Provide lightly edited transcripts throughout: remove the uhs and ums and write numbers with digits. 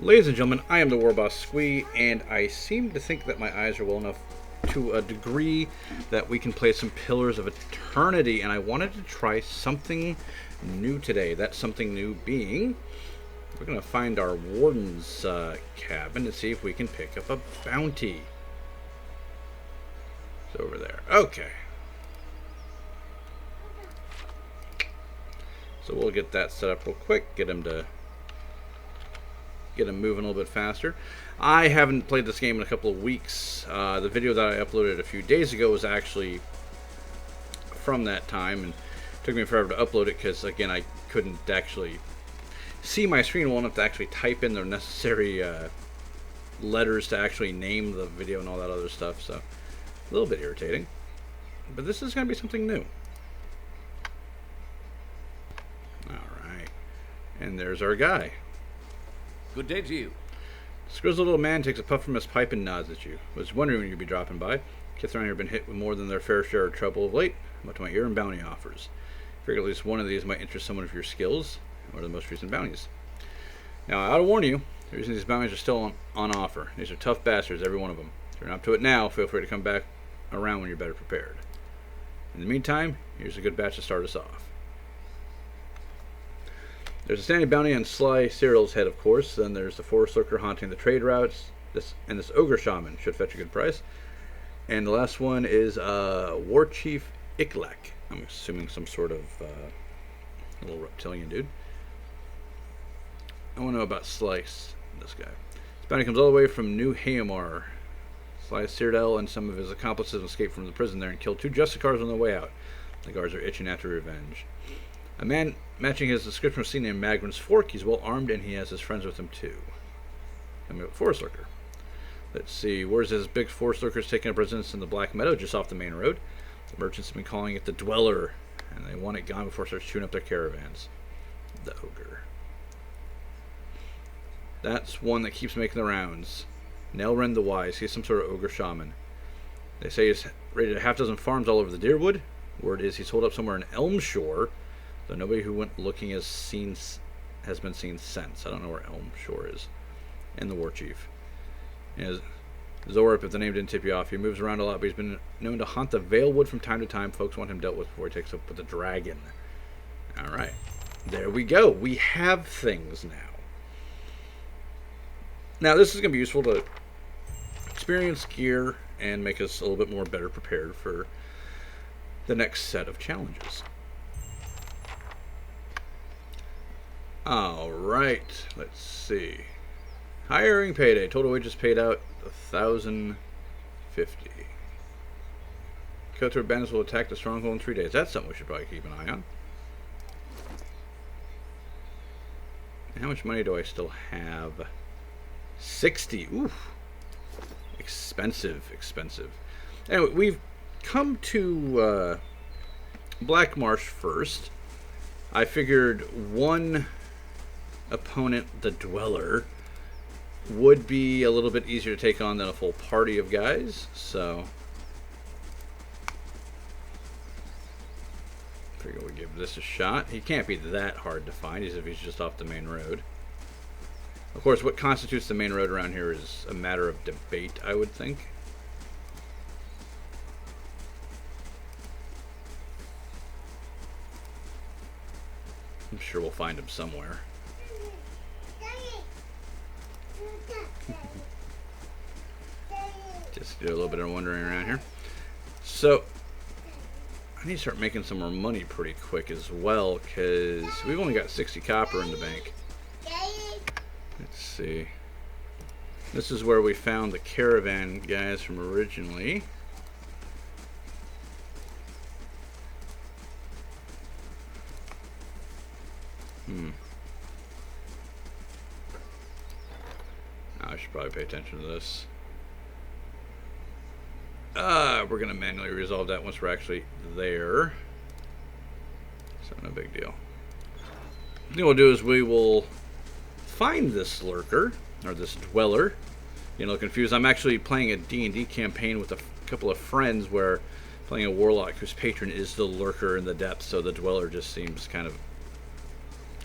Ladies and gentlemen, I am the War Boss Squee, and I seem to think that my eyes are well enough to a degree that we can play some Pillars of Eternity, and I wanted to try something new today. That something new being, we're going to find our Warden's cabin to see if we can pick up a bounty. It's over there. Okay. So we'll get that set up real quick, get him moving a little bit faster. I haven't played this game in a couple of weeks. The video that I uploaded a few days ago was actually from that time, and it took me forever to upload it because, again, I couldn't actually see my screen well enough to actually type in the necessary letters to actually name the video and all that other stuff, so a little bit irritating. But this is going to be something new. Alright. And there's our guy. Good day to you. This grizzled little man takes a puff from his pipe and nods at you. Was wondering when you'd be dropping by. Kids around here have been hit with more than their fair share of trouble of late. Much to my ear and bounty offers. Figured at least one of these might interest someone of your skills. One of the most recent bounties. Now, I ought to warn you, the reason these bounties are still on offer. These are tough bastards, every one of them. If you're not up to it now, feel free to come back around when you're better prepared. In the meantime, here's a good batch to start us off. There's a standing bounty on Sly Cyril's head, of course. Then there's the forest lurker haunting the trade routes. This ogre shaman should fetch a good price. And the last one is War Chief Iklak. I'm assuming some sort of little reptilian dude. I want to know about Slice, this guy. This bounty comes all the way from New Haemar. Sly Cyril and some of his accomplices escaped from the prison there and killed 2 Justicars on their way out. The guards are itching after revenge. A man matching his description was seen named Magrin's Fork. He's well armed and he has his friends with him too. Coming up, Forest Lurker. Let's see, where's his big Forest Lurkers taking up residence in the Black Meadow just off the main road? The merchants have been calling it the Dweller, and they want it gone before it starts chewing up their caravans. The Ogre. That's one that keeps making the rounds. Nelren the Wise. He's some sort of ogre shaman. They say he's raided a half-dozen farms all over the Deerwood. Word is he's holed up somewhere in Elmshore, though nobody who went looking has been seen since. I don't know where Elmshore is. And the War Chief. Zorip, if the name didn't tip you off, he moves around a lot, but he's been known to haunt the Valewood from time to time. Folks want him dealt with before he takes up with the dragon. Alright. There we go. We have things now. Now, this is going to be useful to experience gear and make us a little bit more better prepared for the next set of challenges. Alright, let's see. Hiring payday. Total wages paid out 1,050. Cutthroat bandits will attack the stronghold in 3 days. That's something we should probably keep an eye on. How much money do I still have? 60. Oof. Expensive, expensive. Anyway, we've come to Black Marsh first. I figured one opponent, the Dweller, would be a little bit easier to take on than a full party of guys, so I figure we'll give this a shot. He can't be that hard to find, as if he's just off the main road. Of course, what constitutes the main road around here is a matter of debate, I would think. I'm sure we'll find him somewhere. Just do a little bit of wandering around here. So, I need to start making some more money pretty quick as well, because we've only got 60 copper in the bank. Let's see. This is where we found the caravan guys from originally. I should probably pay attention to this. We're going to manually resolve that once we're actually there. So no big deal. The thing we'll do is we will find this lurker, or this dweller. You know, confused. I'm actually playing a D&D campaign with a couple of friends where playing a warlock whose patron is the lurker in the depths, so the dweller just seems kind of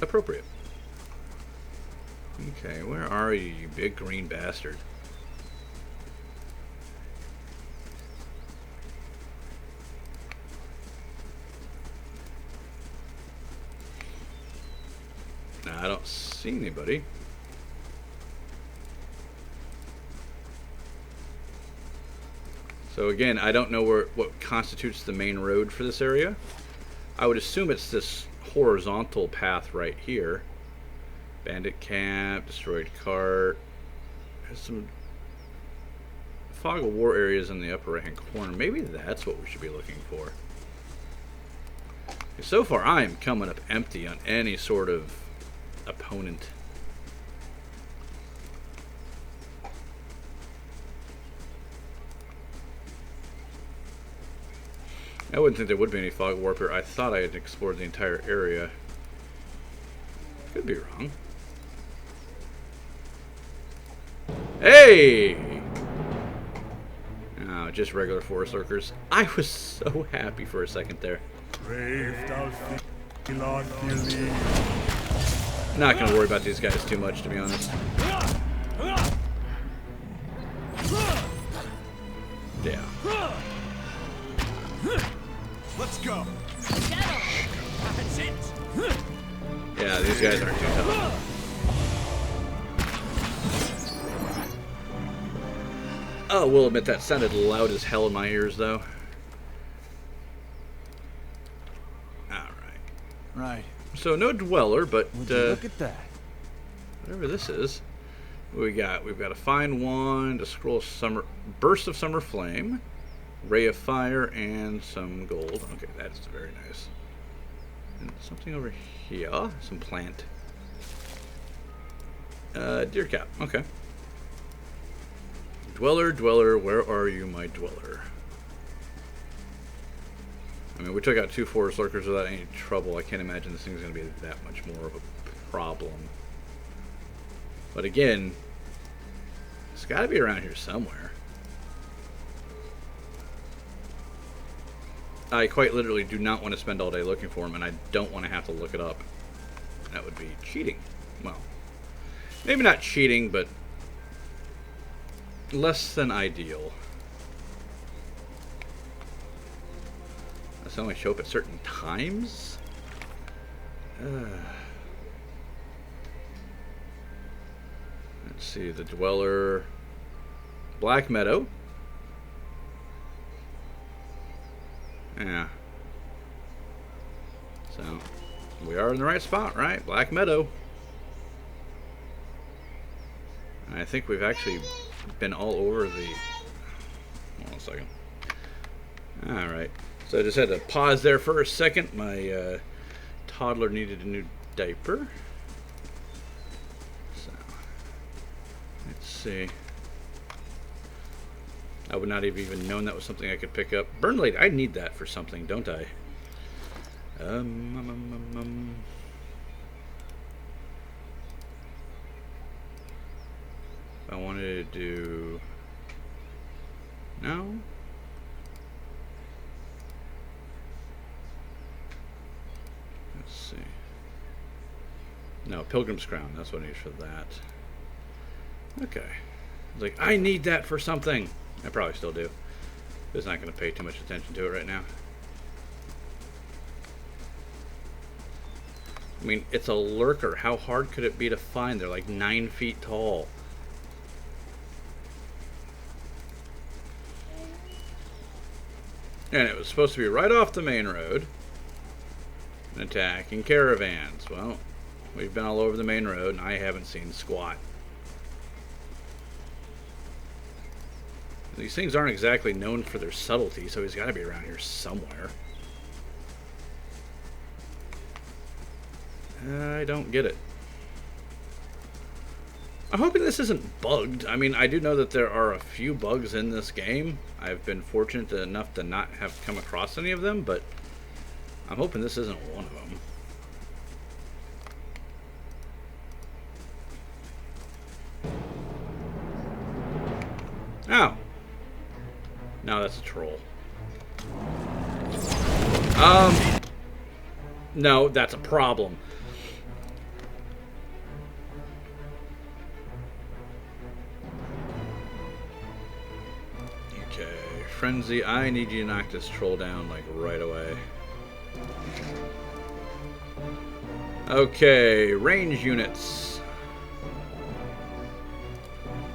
appropriate. Okay, where are you, you big green bastard? Nah, I don't see anybody. So again, I don't know what constitutes the main road for this area. I would assume it's this horizontal path right here. Bandit camp, destroyed cart. There's some fog of war areas in the upper right hand corner. Maybe that's what we should be looking for. So far, I am coming up empty on any sort of opponent. I wouldn't think there would be any fog of war here. I thought I had explored the entire area. Could be wrong. Hey! Oh, just regular forest lurkers. I was so happy for a second there. Not gonna worry about these guys too much, to be honest. Yeah. Let's go. That's it. Yeah, these guys aren't too tough. Oh, we'll admit that sounded loud as hell in my ears, though. Alright. Right. So, no dweller, but Would you look at that? whatever this is. What we got? We've got a fine wand, a scroll of summer, burst of summer flame, ray of fire, and some gold. Okay, that's very nice. And something over here. Some plant. Deer cap. Okay. Dweller, dweller, where are you, my dweller? I mean, we took out 2 forest lurkers without any trouble. I can't imagine this thing's going to be that much more of a problem. But again, it's got to be around here somewhere. I quite literally do not want to spend all day looking for him, and I don't want to have to look it up. That would be cheating. Well, maybe not cheating, but less than ideal. Does it only show up at certain times? Let's see, the dweller, Black Meadow. Yeah. So, we are in the right spot, right? Black Meadow. And I think we've actually been all over the... Hold on a second. Alright. So I just had to pause there for a second. My toddler needed a new diaper. So, let's see. I would not have even known that was something I could pick up. Burn Blade, I need that for something, don't I? I wanted to do... No? Let's see. No, Pilgrim's Crown. That's what I need for that. Okay. I was like, I need that for something. I probably still do. Just not going to pay too much attention to it right now. I mean, it's a lurker. How hard could it be to find? They're like 9 feet tall. And it was supposed to be right off the main road. And attacking caravans. Well, we've been all over the main road and I haven't seen squat. These things aren't exactly known for their subtlety, so he's got to be around here somewhere. I don't get it. I'm hoping this isn't bugged. I mean, I do know that there are a few bugs in this game. I've been fortunate enough to not have come across any of them, but I'm hoping this isn't one of them. Oh. No, that's a troll. No, that's a problem. Frenzy, I need you to knock this troll down, like, right away. Okay, range units.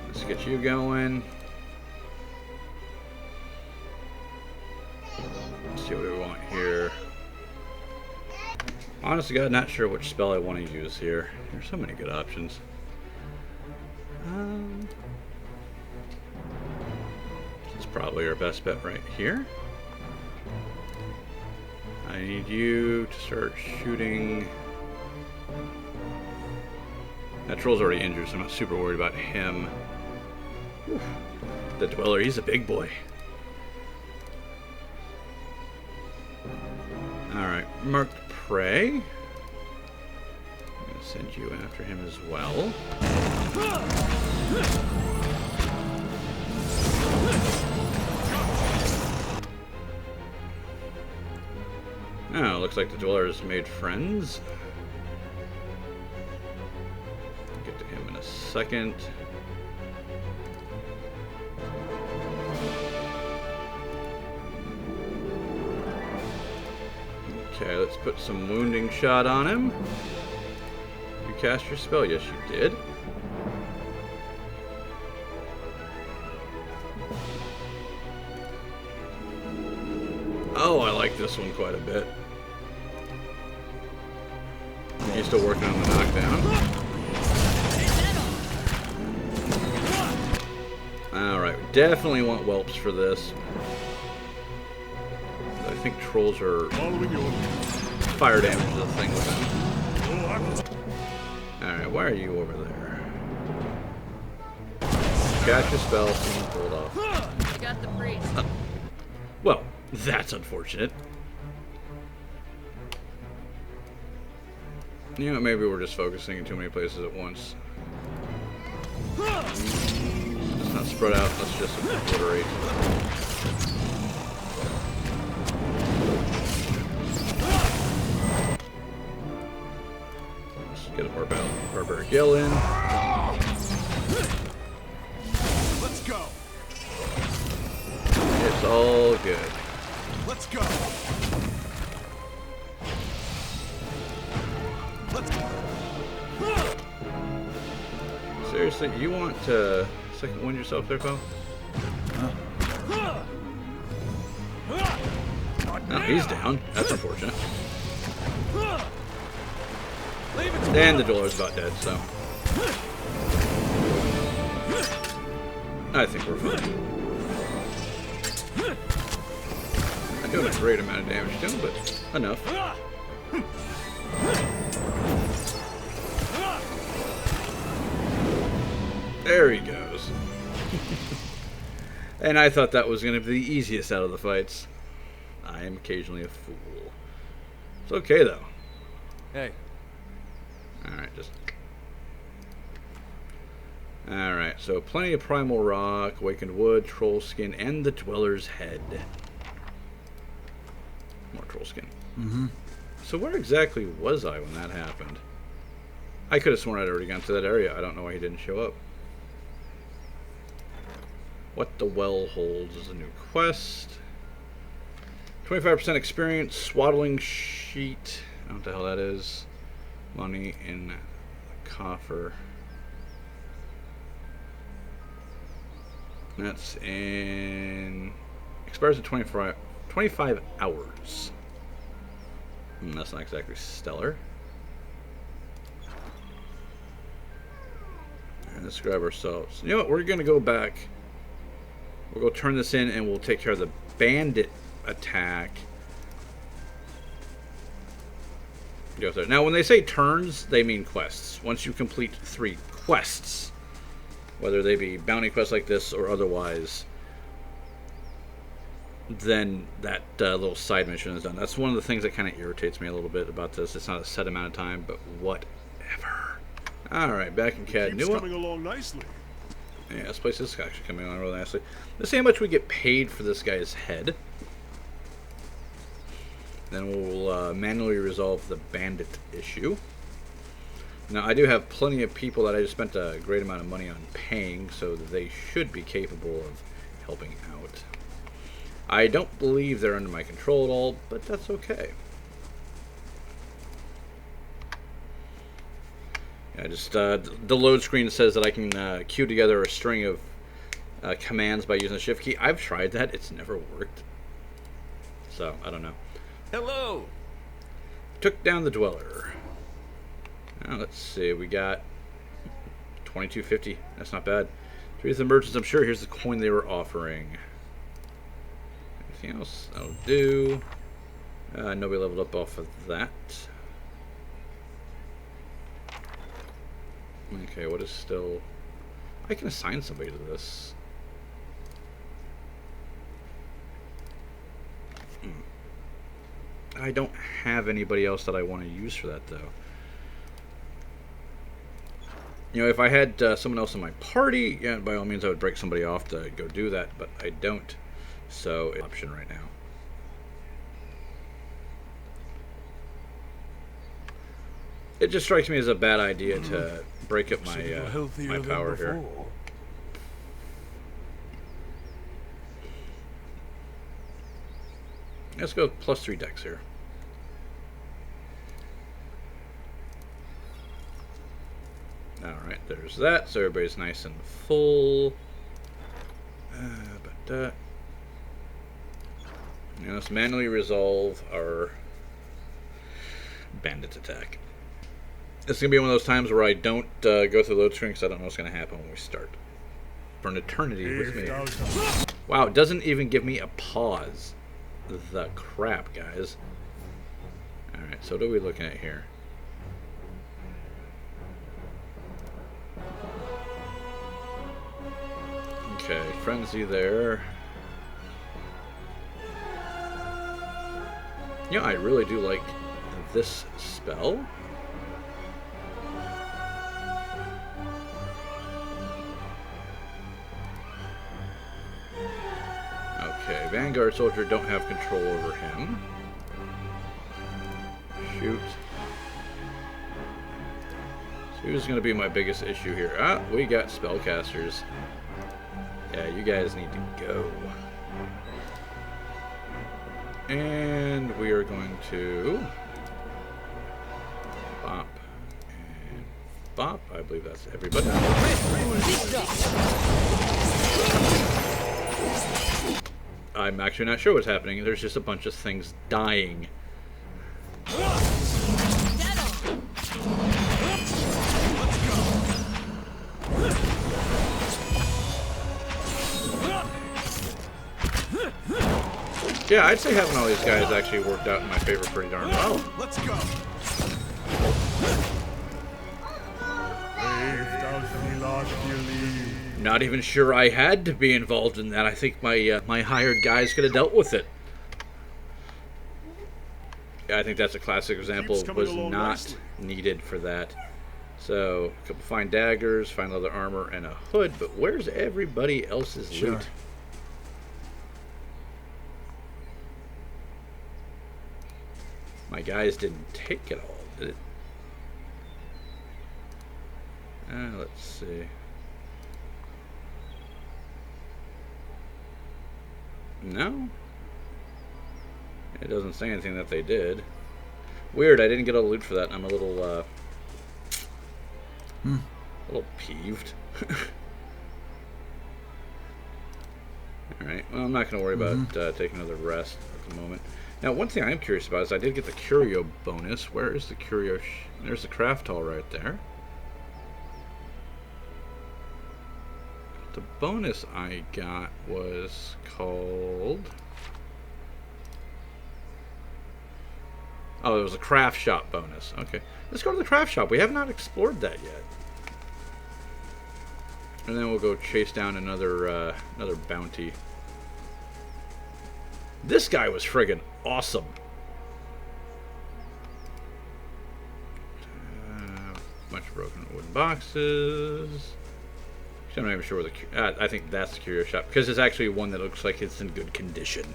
Let's get you going. Let's see what we want here. Honest to God, not sure which spell I want to use here. There's so many good options. This is probably our best bet right here. I need you to start shooting. That troll's already injured, so I'm not super worried about him. Whew. The Dweller, he's a big boy. Alright, Marked Prey. I'm going to send you after him as well. Oh, looks like the Dweller's made friends. Get to him in a second. Okay, let's put some wounding shot on him. You cast your spell? Yes, you did. Oh, I like this one quite a bit. He's still working on the knockdown. Alright, we definitely want whelps for this. I think trolls are fire damage is the thing with them. Alright, why are you over there? Cast your spell, someone pulled off. Got the priest. Well, that's unfortunate. You know, maybe we're just focusing in too many places at once. Let's not spread out, let's just obliterate. Let's get a barbaric yell in. Let's go. It's all good. Let's go. Let's go. Seriously, you want to second wind yourself there, pal? No, he's down. That's unfortunate. And the Dweller is about dead, so I think we're fine. Not doing a great amount of damage to him, but enough. There he goes. And I thought that was going to be the easiest out of the fights. I am occasionally a fool. It's okay, though. Hey. Alright, just... Alright, so plenty of primal rock, awakened wood, troll skin, and the Dweller's head. More troll skin. Mm-hmm. So where exactly was I when that happened? I could have sworn I'd already gone to that area. I don't know why he didn't show up. What the Well holds is a new quest. 25% experience, swaddling sheet. I don't know what the hell that is. Money in the coffer. That's in... expires in 25 hours. That's not exactly stellar. And let's grab ourselves. You know what? We're going to go back. We'll go turn this in and we'll take care of the bandit attack. Go there. Now, when they say turns, they mean quests. Once you complete 3 quests, whether they be bounty quests like this or otherwise, then that little side mission is done. That's one of the things that kind of irritates me a little bit about this. It's not a set amount of time, but whatever. Alright, back in Cad Nua. Coming along nicely. Yeah, this place is actually coming on really nicely. Let's see how much we get paid for this guy's head. Then we'll manually resolve the bandit issue. Now, I do have plenty of people that I just spent a great amount of money on paying, so they should be capable of helping out. I don't believe they're under my control at all, but that's okay. I just the load screen says that I can queue together a string of commands by using the shift key. I've tried that; it's never worked. So I don't know. Hello. Took down the dweller. Now let's see. We got 2250. That's not bad. Treat the merchants. I'm sure. Here's the coin they were offering. Anything else? That'll do. Nobody leveled up off of that. Okay, what is still... I can assign somebody to this. I don't have anybody else that I want to use for that, though. You know, if I had someone else in my party, yeah, by all means I would break somebody off to go do that, but I don't. So, it's an option right now. It just strikes me as a bad idea to break up my power here. Let's go +3 decks here. Alright, there's that, so everybody's nice and full. Now let's manually resolve our bandit attack. This is going to be one of those times where I don't go through the load screen because I don't know what's going to happen when we start. For an eternity with me. Wow, it doesn't even give me a pause. The crap, guys. Alright, so what are we looking at here? Okay, frenzy there. Yeah, I really do like this spell. Okay, Vanguard Soldier don't have control over him. Shoot. So who's going to be my biggest issue here? Ah, we got spellcasters. Yeah, you guys need to go. And we are going to bop and bop. I believe that's everybody. I'm actually not sure what's happening. There's just a bunch of things dying. Yeah, I'd say having all these guys actually worked out in my favor pretty darn well. Let's go. Not even sure I had to be involved in that. I think my my hired guys could have dealt with it. Yeah, I think that's a classic example. Was not needed for that. So, a couple fine daggers, fine leather armor, and a hood. But where's everybody else's loot? My guys didn't take it all, did it? Let's see. No? It doesn't say anything that they did. Weird, I didn't get all the loot for that. I'm a little, a little peeved. Alright, well, I'm not going to worry about taking another rest at the moment. Now, one thing I'm curious about is I did get the curio bonus. Where is the curio? There's the craft hall right there. The bonus I got was called... Oh, it was a craft shop bonus. Okay. Let's go to the craft shop. We have not explored that yet. And then we'll go chase down another bounty. This guy was friggin' awesome. Bunch of broken wooden boxes. I'm not even sure where the... I think that's the curio shop, because it's actually one that looks like it's in good condition.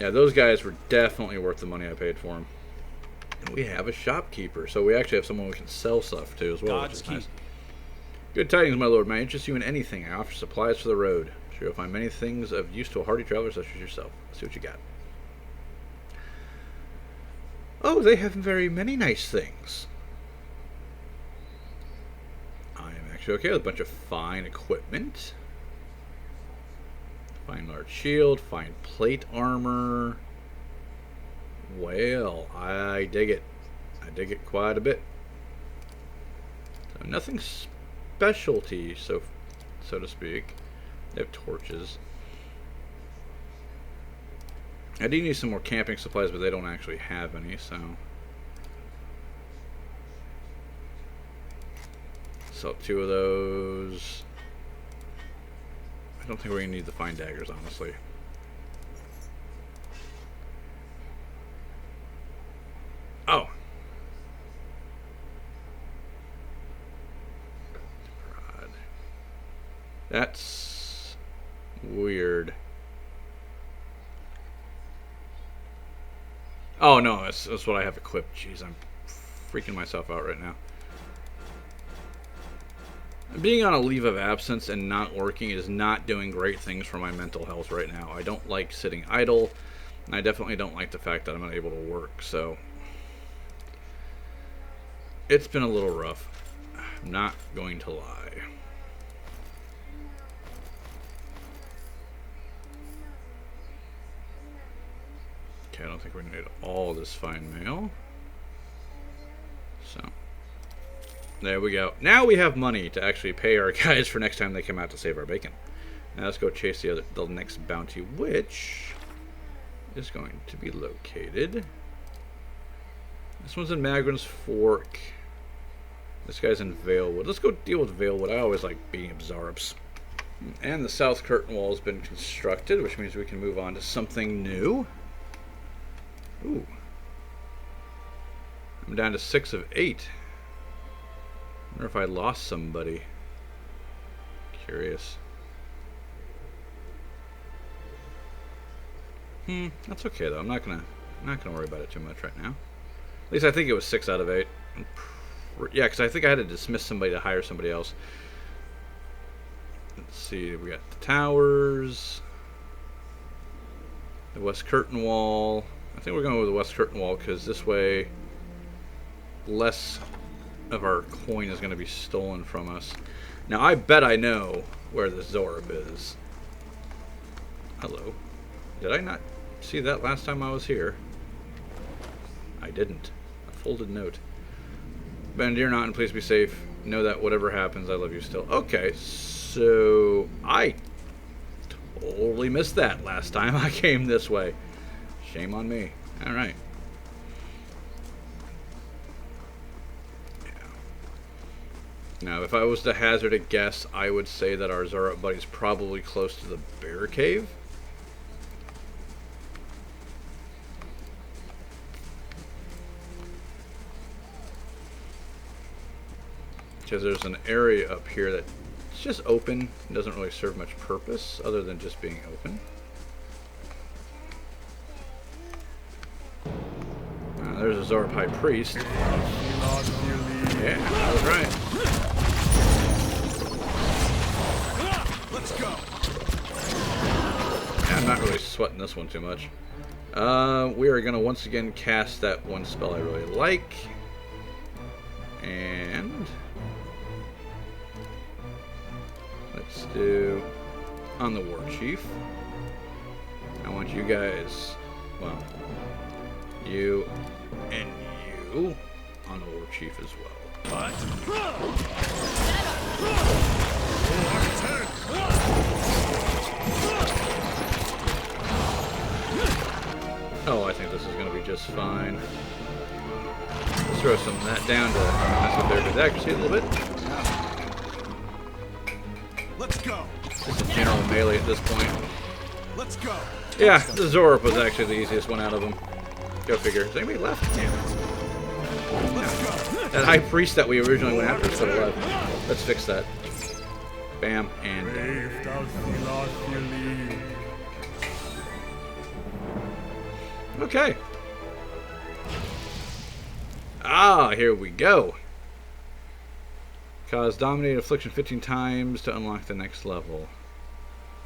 Yeah, those guys were definitely worth the money I paid for them. And we have a shopkeeper, so we actually have someone we can sell stuff to as well. God's key. Nice. Good tidings, my lord. May I interest you in anything? I offer supplies for the road. Sure, you'll find many things of use to a hardy traveler such as yourself. Let's see what you got. Oh, they have very many nice things. I am actually okay with a bunch of fine equipment. Fine large shield, fine plate armor. Well, I dig it. I dig it quite a bit. So nothing specialty, so to speak. They have torches. I do need some more camping supplies, but they don't actually have any, so. Sell 2 of those. I don't think we're going to need the fine daggers, honestly. Oh. Rod. That's weird. Oh no, that's what I have equipped. Jeez, I'm freaking myself out right now. Being on a leave of absence and not working is not doing great things for my mental health right now. I don't like sitting idle, and I definitely don't like the fact that I'm not able to work, so it's been a little rough. I'm not going to lie. Okay, I don't think we're going to need all this fine mail. So, there we go. Now we have money to actually pay our guys for next time they come out to save our bacon. Now let's go chase the next bounty, which is going to be located. This one's in Magrin's Fork. This guy's in Valewood. Let's go deal with Valewood. I always like beating up Zarps. And the south curtain wall has been constructed, which means we can move on to something new. Ooh. I'm down to 6 of 8. I wonder if I lost somebody. Curious. That's okay though. I'm not gonna worry about it too much right now. At least I think it was 6 out of 8. Yeah, because I think I had to dismiss somebody to hire somebody else. Let's see. We got the towers, the west curtain wall. I think we're going with the west curtain wall because this way less of our coin is going to be stolen from us. Now I bet I know where the Zorb is. Hello. Did I not see that last time I was here? I didn't. A folded note. Ben, dear not, and please be safe. Know that whatever happens, I love you still. Okay, so I totally missed that last time I came this way. Shame on me. All right. Yeah. Now, if I was to hazard a guess, I would say that our Zara buddy's probably close to the bear cave. Because there's an area up here that's just open. It doesn't really serve much purpose other than just being open. There's a Zorb High Priest. Yeah, that was right. Let's go. Yeah, I'm not really sweating this one too much. We are going to once again cast that one spell I really like. And let's do on the War Chief. I want you guys, well, you and you on the War Chief as well. What? Oh, I think this is going to be just fine. Let's throw some of that down to mess with their good accuracy a little bit. Let's go. Just a general melee at this point. Let's go. Yeah, the Zorp was actually the easiest one out of them. Go figure. Is anybody left? Damn it. That High Priest that we originally went after is still alive. Let's fix that. Bam, and okay. Ah, here we go. Cause dominate affliction 15 times to unlock the next level.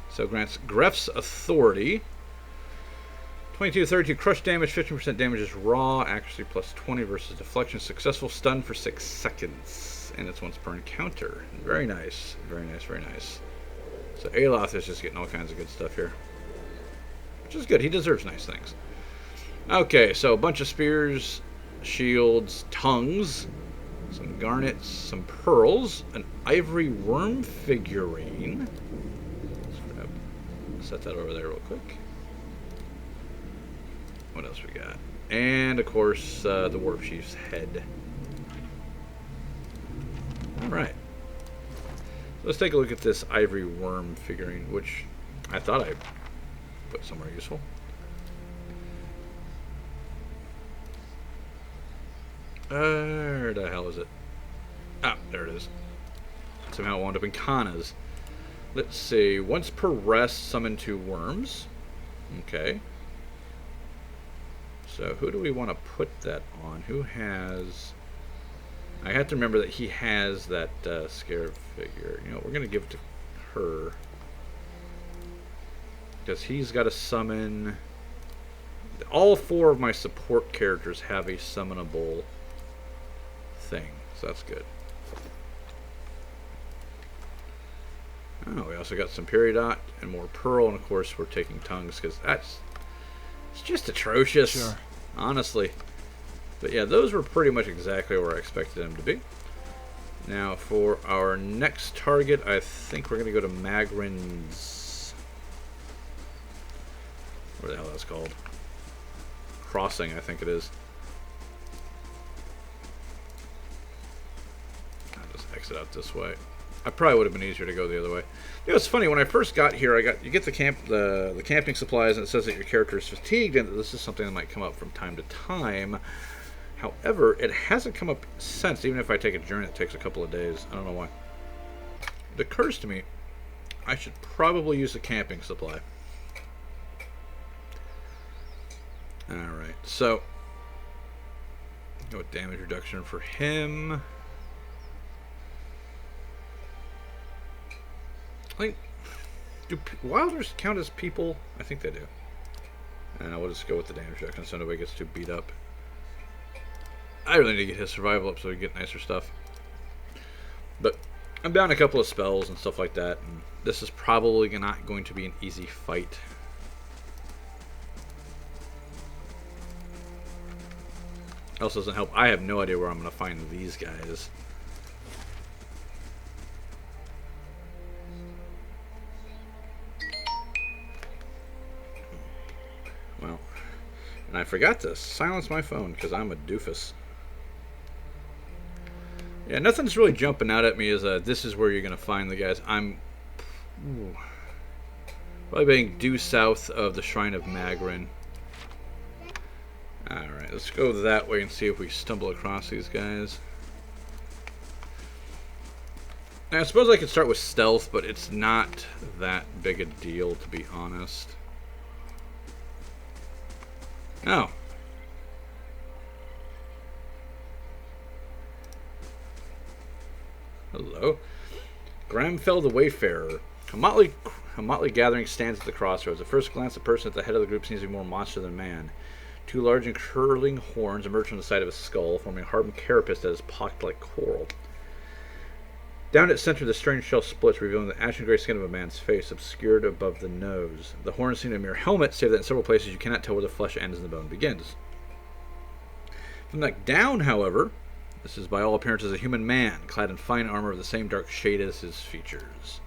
So grants Gref's authority. 22 to 32 crush damage, 15% damage is raw, accuracy plus 20 versus deflection. Successful stun for 6 seconds. And it's once per encounter. Very nice. Very nice, very nice. So Aloth is just getting all kinds of good stuff here. Which is good. He deserves nice things. Okay, so a bunch of spears, shields, tongues, some garnets, some pearls, an ivory worm figurine. Let's set that over there real quick. What else we got? And, of course, the Warp Chief's head. Alright. Let's take a look at this ivory worm figurine, which I thought I put somewhere useful. Where the hell is it? Ah, there it is. Somehow it wound up in Kana's. Let's see. Once per rest, summon 2 worms. Okay. So who do we want to put that on? Who has... I have to remember that he has that scarab figure. You know, we're going to give it to her. Because he's got to summon... All 4 of my support characters have a summonable thing. So that's good. Oh, we also got some Peridot and more Pearl. And of course we're taking tongues because that's... It's just atrocious. Sure. Honestly. But yeah, those were pretty much exactly where I expected them to be. Now, for our next target, I think we're going to go to Magrin's... What the hell that's called? Crossing, I think it is. I'll just exit out this way. I probably would have been easier to go the other way. You know, it's funny, when I first got here, you get the camping supplies, and it says that your character is fatigued, and that this is something that might come up from time to time. However, it hasn't come up since, even if I take a journey that takes a couple of days. I don't know why. It occurs to me, I should probably use a camping supply. Alright, so, go with damage reduction for him. Like, do wilders count as people? I think they do. And I will just go with the damage reduction so nobody gets too beat up. I really need to get his survival up so we get nicer stuff. But I'm down a couple of spells and stuff like that, and this is probably not going to be an easy fight. Also doesn't help. I have no idea where I'm going to find these guys. Well, and I forgot to silence my phone because I'm a doofus. Yeah, nothing's really jumping out at me as this is where you're going to find the guys. I'm probably being due south of the Shrine of Magrin. Alright, let's go that way and see if we stumble across these guys. Now, I suppose I could start with stealth, but it's not that big a deal, to be honest. Oh. Hello. Gramfell the Wayfarer. A motley gathering stands at the crossroads. At first glance, the person at the head of the group seems to be more monster than man. 2 large and curling horns emerge from the side of his skull, forming a hardened carapace that is pocked like coral. Down its center, the strange shell splits, revealing the ashen gray skin of a man's face, obscured above the nose. The horns seem a mere helmet, save that in several places you cannot tell where the flesh ends and the bone begins. From the neck down, however, this is by all appearances a human man, clad in fine armor of the same dark shade as his features.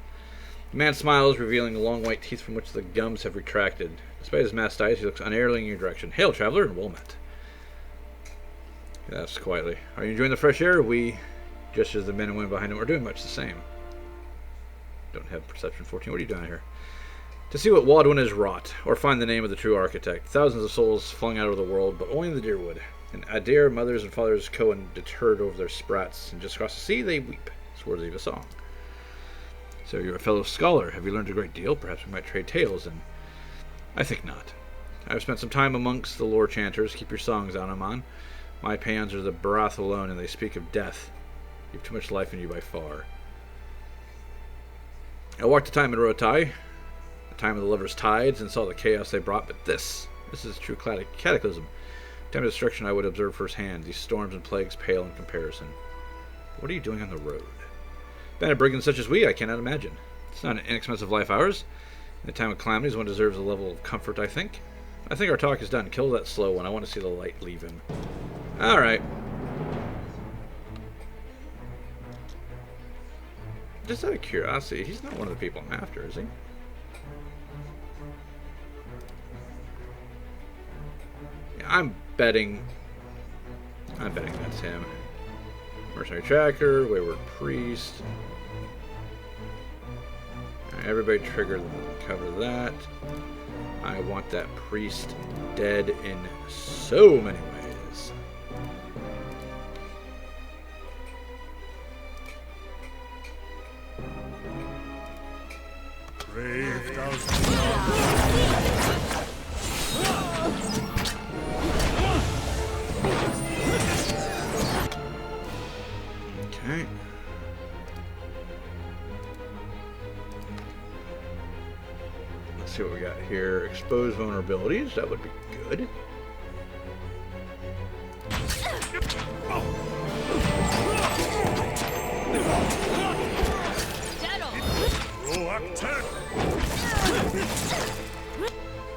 The man smiles, revealing the long white teeth from which the gums have retracted. Despite his masked eyes, he looks unerringly in your direction. Hail, traveler, and well met. He laughs quietly. Are you enjoying the fresh air? We, just as the men and women behind him, are doing much the same. Don't have perception 14. What are you doing here? To see what Wadwin has wrought, or find the name of the true architect. Thousands of souls flung out of the world, but only in the Deerwood. And Adair, mothers and fathers Cohen deterred over their sprats, and just across the sea they weep. It's worthy of a song. So you're a fellow scholar. Have you learned a great deal? Perhaps we might trade tales, and I think not. I've spent some time amongst the lore chanters. Keep your songs, Anaman. My paeans are the Barath alone, and they speak of death. You have too much life in you by far. I walked the time in Rotai, the time of the lovers' tides, and saw the chaos they brought, but this is true cataclysm. Time of destruction I would observe firsthand. These storms and plagues pale in comparison. What are you doing on the road? Bandit brigands such as we, I cannot imagine. It's not an inexpensive life ours. In the time of calamities, one deserves a level of comfort, I think. I think our talk is done. Kill that slow one. I want to see the light leave him. Alright. Just out of curiosity, he's not one of the people I'm after, is he? Yeah, I'm betting that's him. Mercenary Tracker, Wayward Priest. Alright, everybody trigger cover that. I want that priest dead in so many ways. Brave thou Okay. Let's see what we got here. Expose vulnerabilities. That would be good.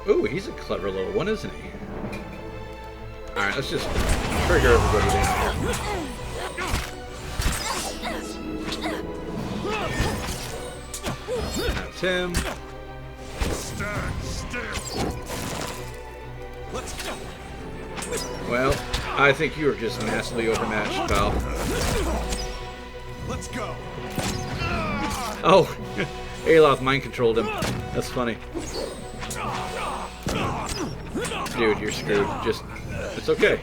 Ooh, he's a clever little one, isn't he? Alright, let's just trigger everybody down here. That's him. Stand still. Let's go. Well, I think you are just massively overmatched, pal. Let's go. Oh, Aloth mind controlled him. That's funny. Dude, you're screwed. Just, it's okay.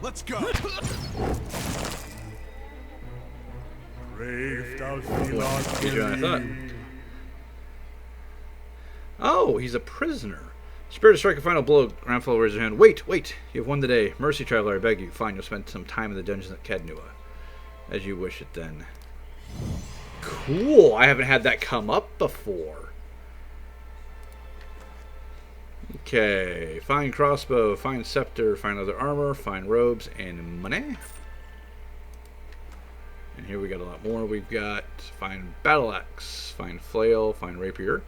Let's go. Brave thou Easier than I thought. Oh, he's a prisoner. Spirit to strike a final blow. Groundfall raise your hand. Wait, wait. You have won the day. Mercy, traveler, I beg you. Fine, you'll spend some time in the dungeons at Cadnua. As you wish it then. Cool. I haven't had that come up before. Okay. Fine crossbow, fine scepter, fine other armor, fine robes, and money. And here we got a lot more. We've got fine battle axe, fine flail, fine rapier.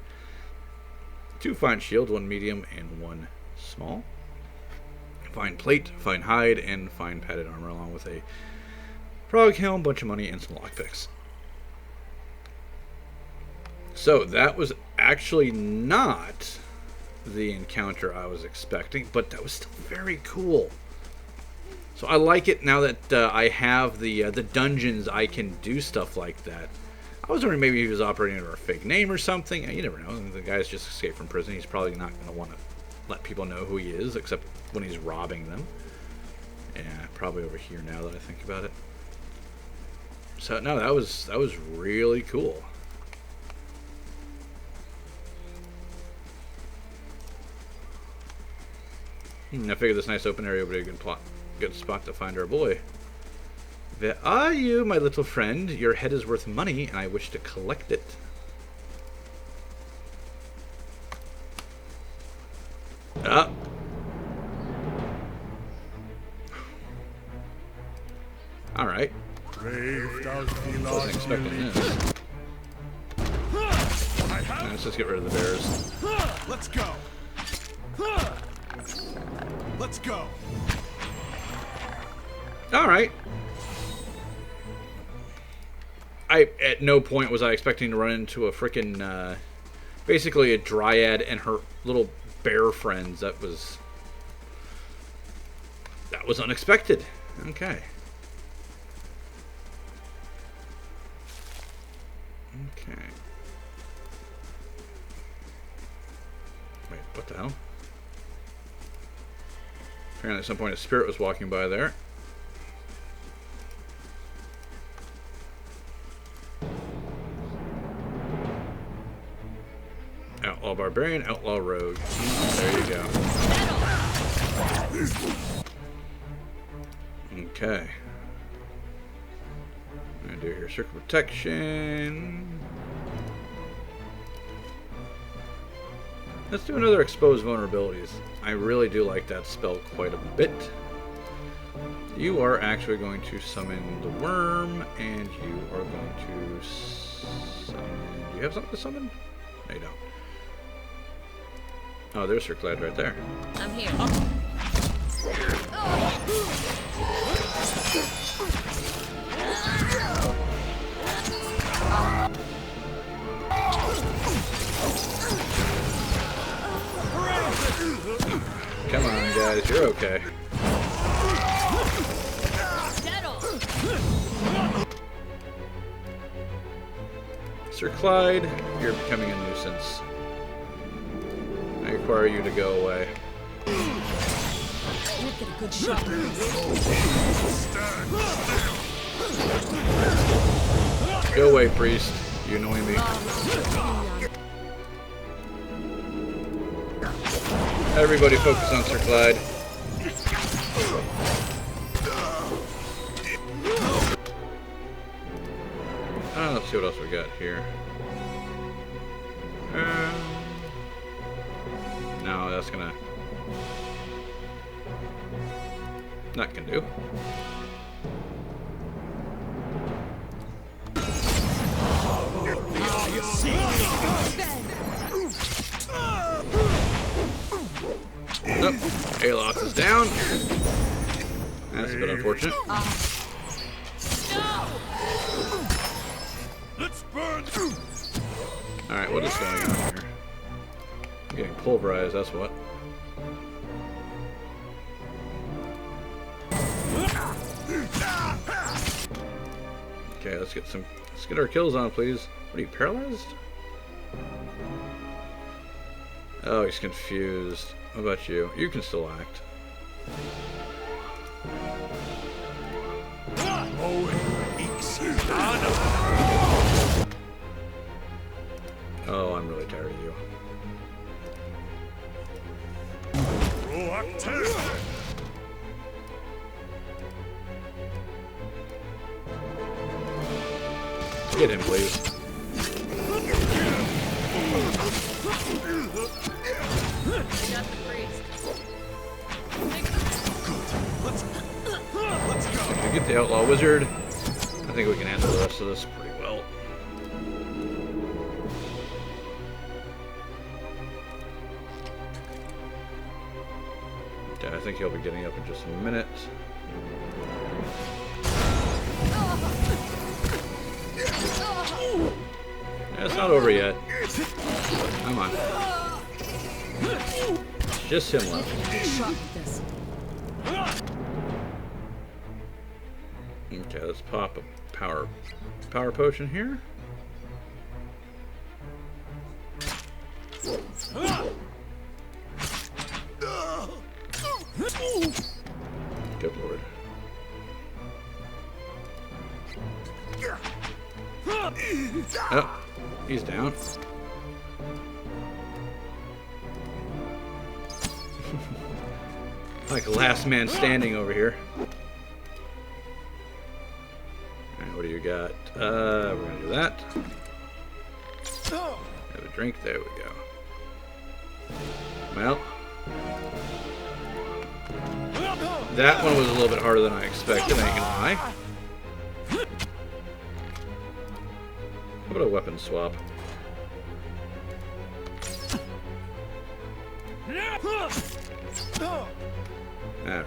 2 fine shield, 1 medium, and 1 small. Fine plate, fine hide, and fine padded armor, along with a frog helm, bunch of money, and some lockpicks. So that was actually not the encounter I was expecting, but that was still very cool. So I like it now that I have the dungeons. I can do stuff like that. I was wondering maybe he was operating under a fake name or something. You never know. The guy's just escaped from prison. He's probably not going to want to let people know who he is, except when he's robbing them. Yeah, probably over here now that I think about it. So no, that was really cool. I figured this nice open area would be a good spot to find our boy. Where are you, my little friend? Your head is worth money, and I wish to collect it. Ah. Alright. Wasn't expecting this. Let's just get rid of the bears. Let's go. Let's go. Alright. At no point was I expecting to run into a frickin' basically a dryad and her little bear friends. That was unexpected. Okay. Okay. Wait, what the hell? Apparently at some point a spirit was walking by there. Outlaw barbarian, outlaw rogue. There you go. Okay. do here? Circle protection. Let's do another expose vulnerabilities. I really do like that spell quite a bit. You are actually going to summon the worm, and you are going to summon... Do you have something to summon? No, you don't. Oh, there's Sir Clyde right there. I'm here. Come on, guys, you're okay. Sir Clyde, you're becoming a nuisance. I require you to go away. We'll get a good shot. Go away, priest. You annoy me. Everybody focus on Sir Clyde. Let's see what else we got here. No, that's gonna... Not gonna do. Nope. Alox is down. That's a bit unfortunate. Let's burn. Alright, what is going on here? I'm getting pulverized, that's what. Okay, let's get our kills on, please. What are you, paralyzed? Oh, he's confused. What about you? You can still act. Oh, I'm really tired of you. Get him, please. I got the priest. Let's go. If we get the outlaw wizard, I think we can handle the rest of this pretty well. Okay, I think he'll be getting up in just a minute. Yeah, it's not over yet. Come on. It's just him left. Okay, let's pop a power potion here. Good lord. Oh, he's down. Like last man standing over here. Alright, what do you got? We're gonna do that. Have a drink, there we go. Well, that one was a little bit harder than I expected, I ain't gonna lie. How about a weapon swap? Alright.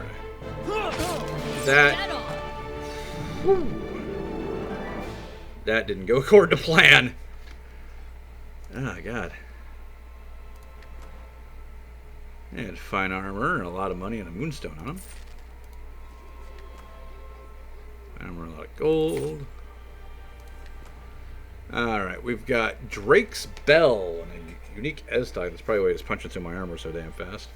That didn't go according to plan. Oh god. And fine armor and a lot of money and a moonstone on him. Armor, a lot of gold. Alright, we've got Drake's Bell and a unique S-type. That's probably why he's punching through my armor so damn fast.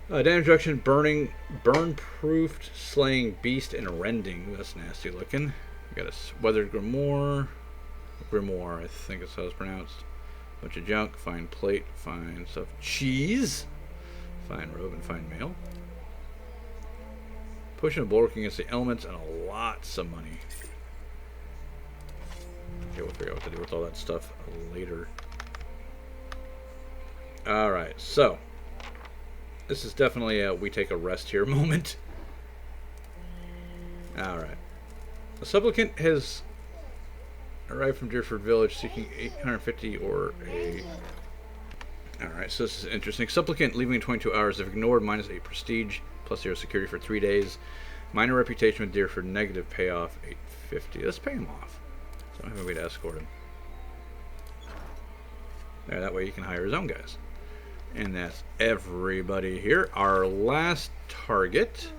Damage reduction, burning, burn-proofed, slaying beast, and rending. That's nasty looking. We got a weathered grimoire. Grimoire, I think that's how it's pronounced. Bunch of junk, fine plate, fine stuff. Cheese, fine robe, and fine mail. Potion of bulwark against the elements, and lots of money. Okay, we'll figure out what to do with all that stuff later. Alright, so. This is definitely a we take a rest here moment. Alright. A supplicant has arrived from Deerford Village seeking 850 or a... Alright, so this is interesting. Supplicant leaving in 22 hours. If ignored, -8 prestige, +0 security for 3 days. Minor reputation with Deerford, negative payoff, 850. Let's pay him off. So I don't have a way to escort him. There, that way he can hire his own guys. And that's everybody here. Our last target.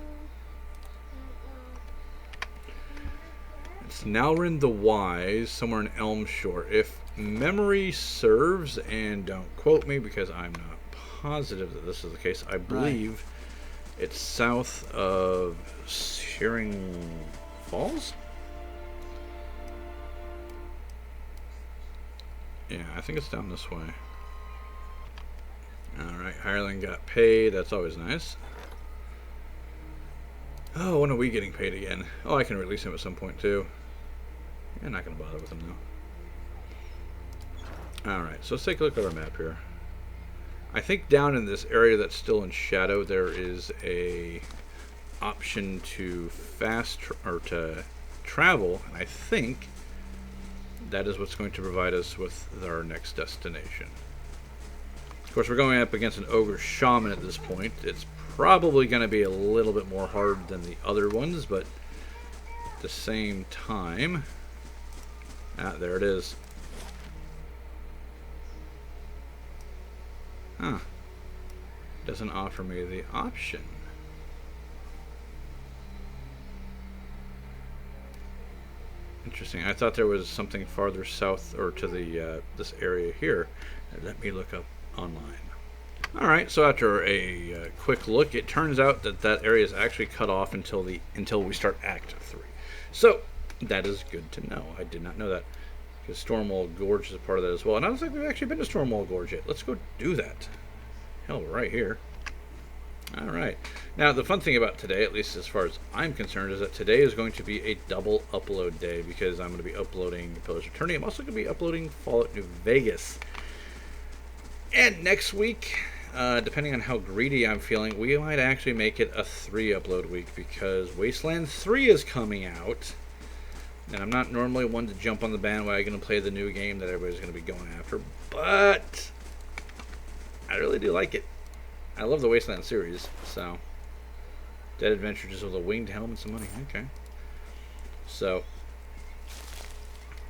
It's Nalrin the Wise, somewhere in Elm Shore. If memory serves, and don't quote me because I'm not positive that this is the case, I believe it's south of Shearing Falls? Yeah, I think it's down this way. Alright, hireling got paid. That's always nice. Oh, when are we getting paid again? Oh, I can release him at some point, too. I'm not going to bother with him, though. Alright, so let's take a look at our map here. I think down in this area that's still in shadow, there is a option to to travel, and I think that is what's going to provide us with our next destination. Of course, we're going up against an ogre shaman at this point. It's probably going to be a little bit more hard than the other ones, but at the same time... Ah, there it is. Huh. Doesn't offer me the option. Interesting. I thought there was something farther south or to the this area here. Let me look up online. Alright, so after a quick look, it turns out that that area is actually cut off until we start Act 3. So, that is good to know. I did not know that. Because Stormwall Gorge is a part of that as well. And I don't think we've actually been to Stormwall Gorge yet. Let's go do that. Hell, we're right here. Alright. Now, the fun thing about today, at least as far as I'm concerned, is that today is going to be a double upload day. Because I'm going to be uploading Pillars of Eternity. I'm also going to be uploading Fallout New Vegas. And next week, depending on how greedy I'm feeling, we might actually make it a 3-upload week, because Wasteland 3 is coming out, and I'm not normally one to jump on the bandwagon and play the new game that everybody's going to be going after, but I really do like it. I love the Wasteland series, so Dead Adventure just with a winged helmet and some money. Okay. So,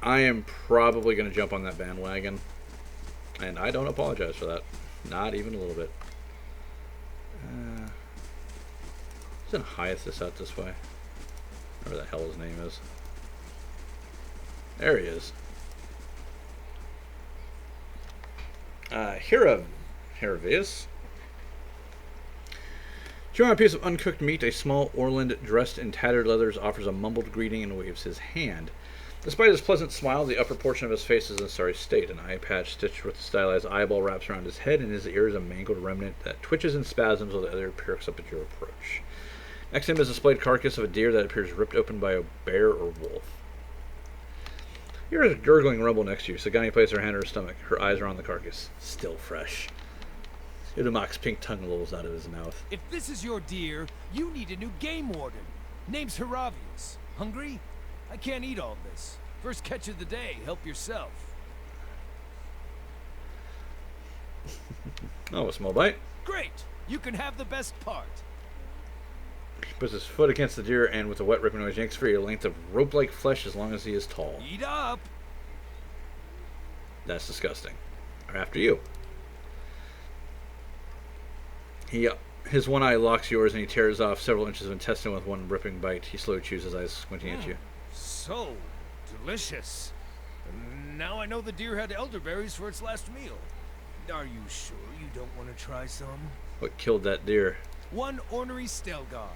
I am probably going to jump on that bandwagon. And I don't apologize for that. Not even a little bit. Isn't Hyacinth out this way? Whatever the hell his name is. There he is. Heravius. Chewing on a piece of uncooked meat, a small Orland dressed in tattered leathers offers a mumbled greeting and waves his hand. Despite his pleasant smile, the upper portion of his face is in a sorry state. An eye patch stitched with a stylized eyeball wraps around his head, and his ear is a mangled remnant that twitches and spasms while the other perks up at your approach. Next to him is a splayed carcass of a deer that appears ripped open by a bear or wolf. You hear a gurgling rumble next to you. Sagani places her hand on her stomach. Her eyes are on the carcass. Still fresh. Udamak's pink tongue lolls out of his mouth. If this is your deer, you need a new game warden. Name's Heravius. Hungry? I can't eat all this. First catch of the day, help yourself. Oh, a small bite. Great! You can have the best part. He puts his foot against the deer and with a wet ripping noise yanks free a length of rope-like flesh as long as he is tall. Eat up! That's disgusting. After you. His one eye locks yours and he tears off several inches of intestine with one ripping bite. He slowly chews his eyes, squinting at you. So delicious. Now I know the deer had elderberries for its last meal. Are you sure you don't want to try some? What killed that deer? One ornery Stelgar.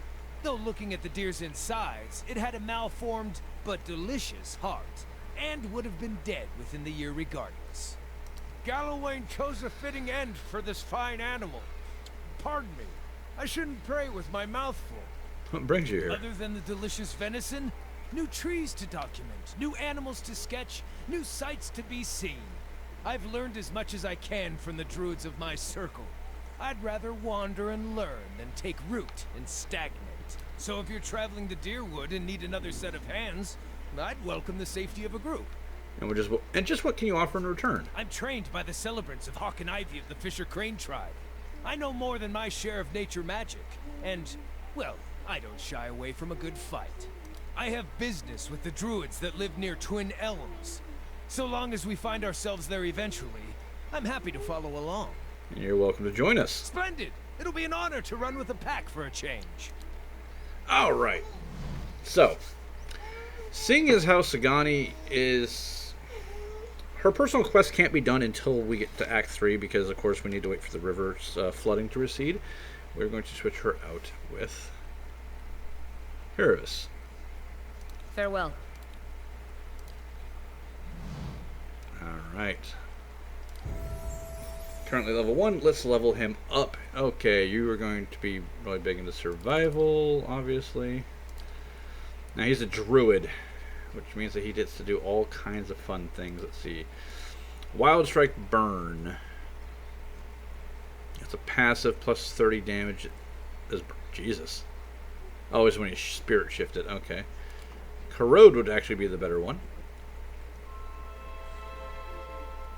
Though looking at the deer's insides, it had a malformed but delicious heart, and would have been dead within the year regardless. Gallowayne chose a fitting end for this fine animal. Pardon me, I shouldn't pray with my mouth full. What brings you here? Other than the delicious venison, New trees to document, new animals to sketch, new sights to be seen. I've learned as much as I can from the druids of my circle. I'd rather wander and learn than take root and stagnate. So if you're traveling to Deerwood and need another set of hands, I'd welcome the safety of a group. And just what can you offer in return? I'm trained by the celebrants of Hawk and Ivy of the Fisher Crane tribe. I know more than my share of nature magic, and, well, I don't shy away from a good fight. I have business with the druids that live near Twin Elms. So long as we find ourselves there eventually, I'm happy to follow along. You're welcome to join us. Splendid! It'll be an honor to run with a pack for a change. All right. So, seeing as how Sagani is... Her personal quest can't be done until we get to Act 3 because, of course, we need to wait for the river's flooding to recede. We're going to switch her out with Heravis. Farewell. All right. Currently level 1. Let's level him up. Okay, you are going to be really big into survival, obviously. Now, he's a druid, which means that he gets to do all kinds of fun things. Let's see. Wild Strike Burn. It's a passive plus 30 damage. Jesus. Oh, it's when you spirit shifted. Okay. Corrode would actually be the better one.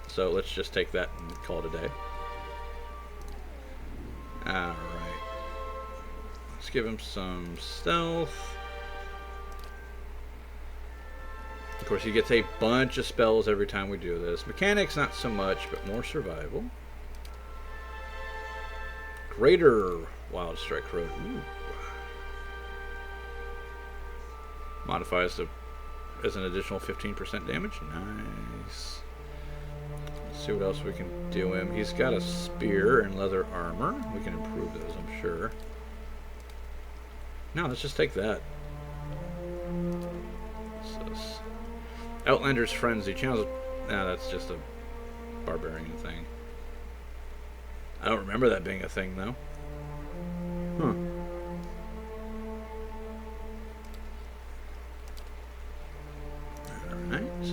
So let's just take that and call it a day. Alright. Let's give him some stealth. Of course, he gets a bunch of spells every time we do this. Mechanics, not so much, but more survival. Greater Wild Strike Corrode. Ooh. Modifies as an additional 15% damage. Nice. Let's see what else we can do him. He's got a spear and leather armor. We can improve those, I'm sure. No, let's just take that. What's this? Outlander's Frenzy. Channels. Nah, that's just a barbarian thing. I don't remember that being a thing, though. Huh. Alright.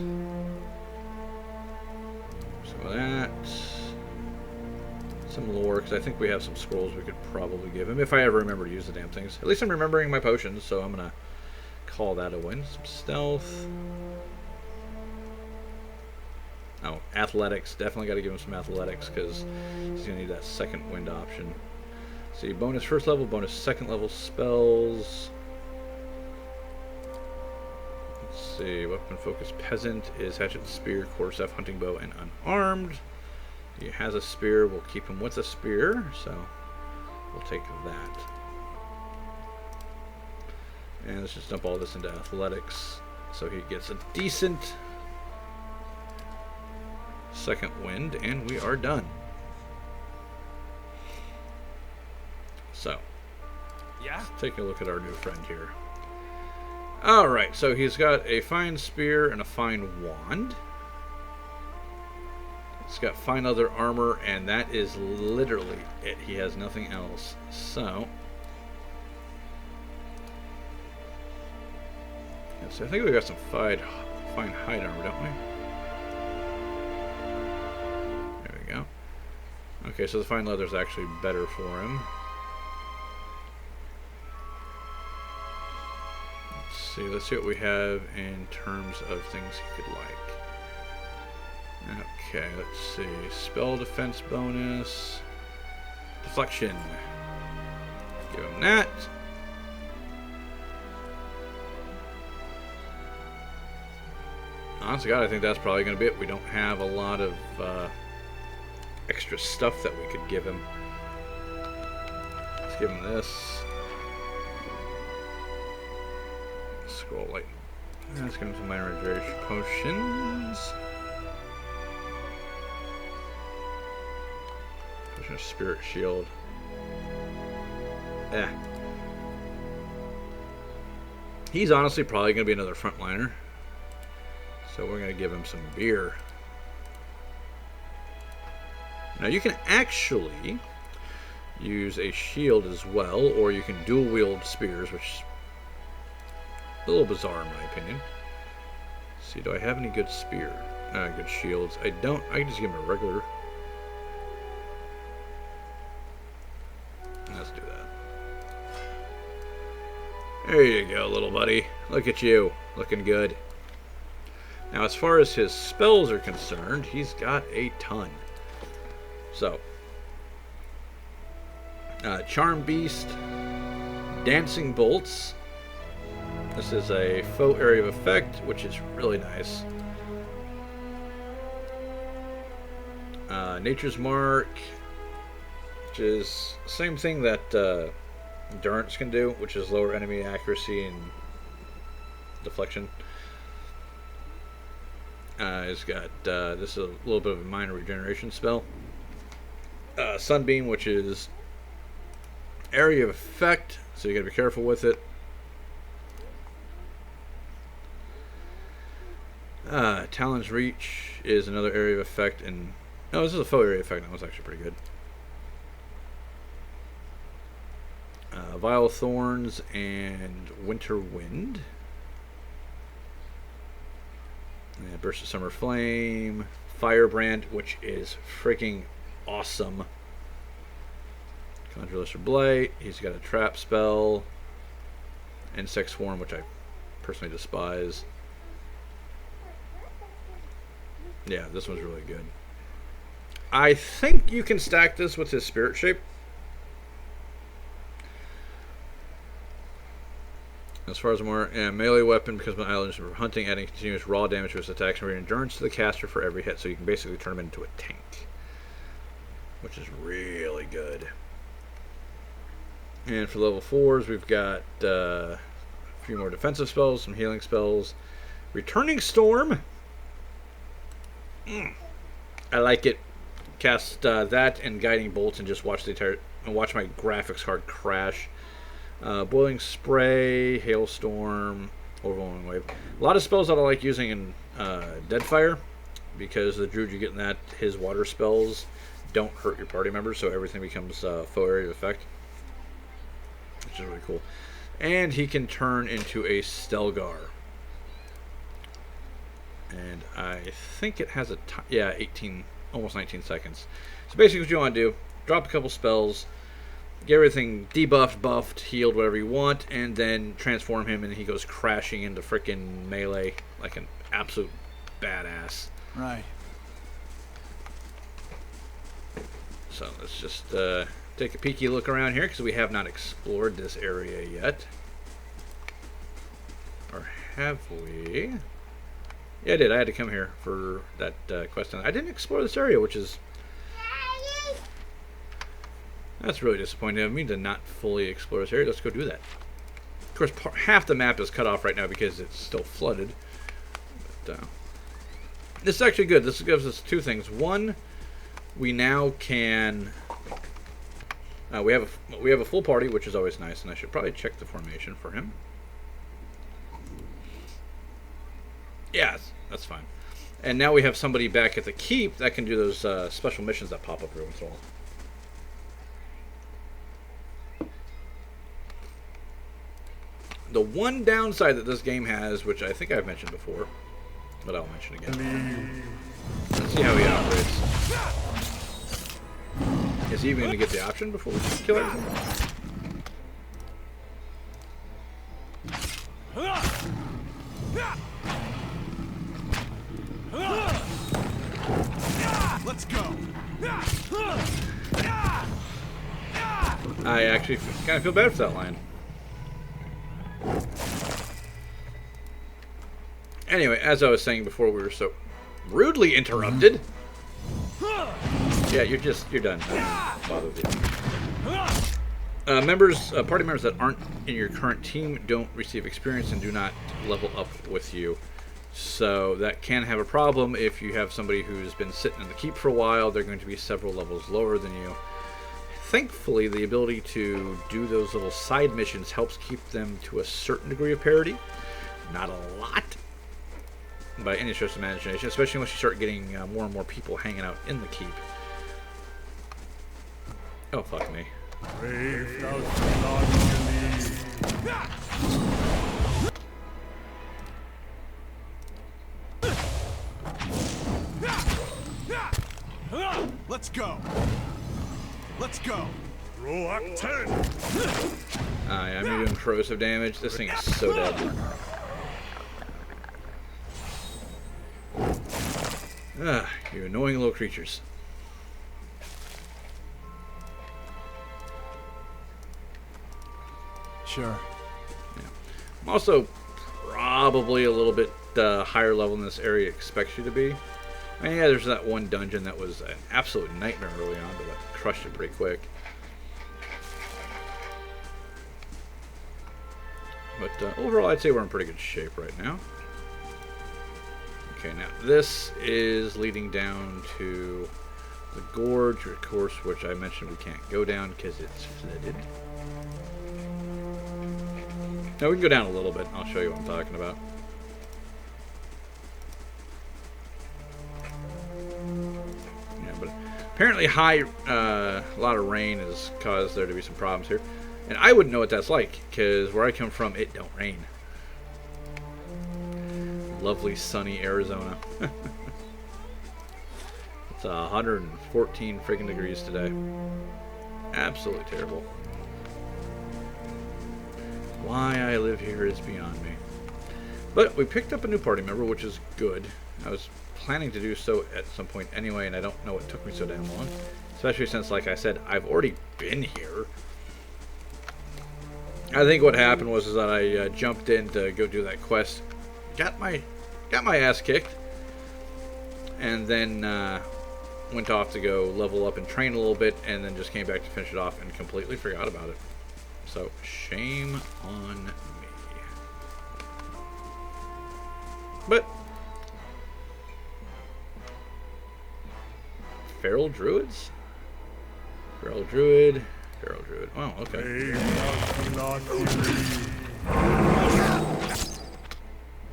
So that. Some lore, because I think we have some scrolls we could probably give him, if I ever remember to use the damn things. At least I'm remembering my potions, so I'm going to call that a win. Some stealth. Oh, athletics. Definitely got to give him some athletics, because he's going to need that second wind option. See, bonus first level, bonus second level spells. Let's see, weapon focus peasant is hatchet, spear, quarterstaff, hunting bow, and unarmed. He has a spear. We'll keep him with a spear, so we'll take that. And let's just dump all this into athletics, so he gets a decent second wind, and we are done. So, Yeah? let's take a look at our new friend here. Alright, so he's got a fine spear and a fine wand. He's got fine leather armor, and that is literally it. He has nothing else. So, yeah, so I think we got some fine hide armor, don't we? There we go. Okay, so the fine leather is actually better for him. Let's see what we have in terms of things he could like. Okay, let's see. Spell defense bonus. Deflection. Give him that. Honest to God, I think that's probably going to be it. We don't have a lot of extra stuff that we could give him. Let's give him this. Scroll light. Let's give him some minor regeneration potions. Potion of Spirit Shield. He's honestly probably going to be another frontliner. So we're going to give him some beer. Now you can actually use a shield as well, or you can dual wield spears, which A little bizarre in my opinion. Let's see, do I have any good spear? Good shields? I don't. I can just give him a regular. Let's do that. There you go, little buddy. Look at you, looking good. Now, as far as his spells are concerned, he's got a ton. So, Charm Beast, Dancing Bolts. This is a faux area of effect, which is really nice. Nature's Mark, which is the same thing that Endurance can do, which is lower enemy accuracy and deflection. It's got this is a little bit of a minor regeneration spell. Sunbeam, which is area of effect, so you gotta be careful with it. Talon's Reach is another area of effect, and no, this is a faux area effect. That was actually pretty good. Vile Thorns and Winter Wind. And Burst of Summer Flame, Firebrand, which is freaking awesome. Conjure Lesser Blight. He's got a trap spell. Insect Swarm, which I personally despise. Yeah, this one's really good. I think you can stack this with his Spirit Shape. As far as more melee weapon, because my island is for hunting, adding continuous raw damage to his attacks and endurance to the caster for every hit, so you can basically turn him into a tank, which is really good. And for level 4s, we've got a few more defensive spells, some healing spells. Returning Storm. I like it. Cast that and Guiding Bolts and just watch watch my graphics card crash. Boiling Spray, Hailstorm, Overwhelming Wave. A lot of spells that I like using in Deadfire, because the druid you get in that, his water spells don't hurt your party members, so everything becomes faux area of effect, which is really cool. And he can turn into a Stelgar. And I think it has a yeah, 18, almost 19 seconds. So basically what you want to do, drop a couple spells, get everything debuffed, buffed, healed, whatever you want, and then transform him, and he goes crashing into frickin' melee like an absolute badass. Right. So let's just take a peeky look around here, because we have not explored this area yet. Or have we? Yeah, I did. I had to come here for that quest. I didn't explore this area, which is... That's really disappointing of me to not fully explore this area. Let's go do that. Of course, half the map is cut off right now because it's still flooded. But, this is actually good. This gives us two things. One, we now can... we have a full party, which is always nice, and I should probably check the formation for him. Yeah, that's fine. And now we have somebody back at the keep that can do those special missions that pop up every once in a while. The one downside that this game has, which I think I've mentioned before, but I'll mention again. Let's see how he operates. Is he even going to get the option before we kill everything? Let's go. I actually kind of feel bad for that lion. Anyway, as I was saying before, we were so rudely interrupted. Yeah, you're done. I don't bother with you. Party members that aren't in your current team don't receive experience and do not level up with you. So that can have a problem if you have somebody who's been sitting in the keep for a while. They're going to be several levels lower than you. Thankfully, the ability to do those little side missions helps keep them to a certain degree of parity. Not a lot, by any stretch of imagination, especially once you start getting more and more people hanging out in the keep. Oh, fuck me. Let's go. Let's go. Roll up 10. Yeah, I'm doing corrosive damage. This thing is so dead. You annoying little creatures. Sure. I'm also probably a little bit higher level than this area expects you to be. I mean, yeah, there's that one dungeon that was an absolute nightmare early on, but I crushed it pretty quick. But overall, I'd say we're in pretty good shape right now. Okay, now this is leading down to the gorge, of course, which I mentioned we can't go down because it's flooded. Now we can go down a little bit. I'll show you what I'm talking about. Yeah, but apparently a lot of rain has caused there to be some problems here. And I wouldn't know what that's like, because where I come from, it don't rain. Lovely sunny Arizona. It's 114 freaking degrees today. Absolutely terrible. Why I live here is beyond me. But we picked up a new party member, which is good. I was planning to do so at some point anyway, and I don't know what took me so damn long. Especially since, like I said, I've already been here. I think what happened was that I jumped in to go do that quest, got my ass kicked, and then went off to go level up and train a little bit, and then just came back to finish it off and completely forgot about it. So shame on me. But feral druids, feral druid. Oh, okay.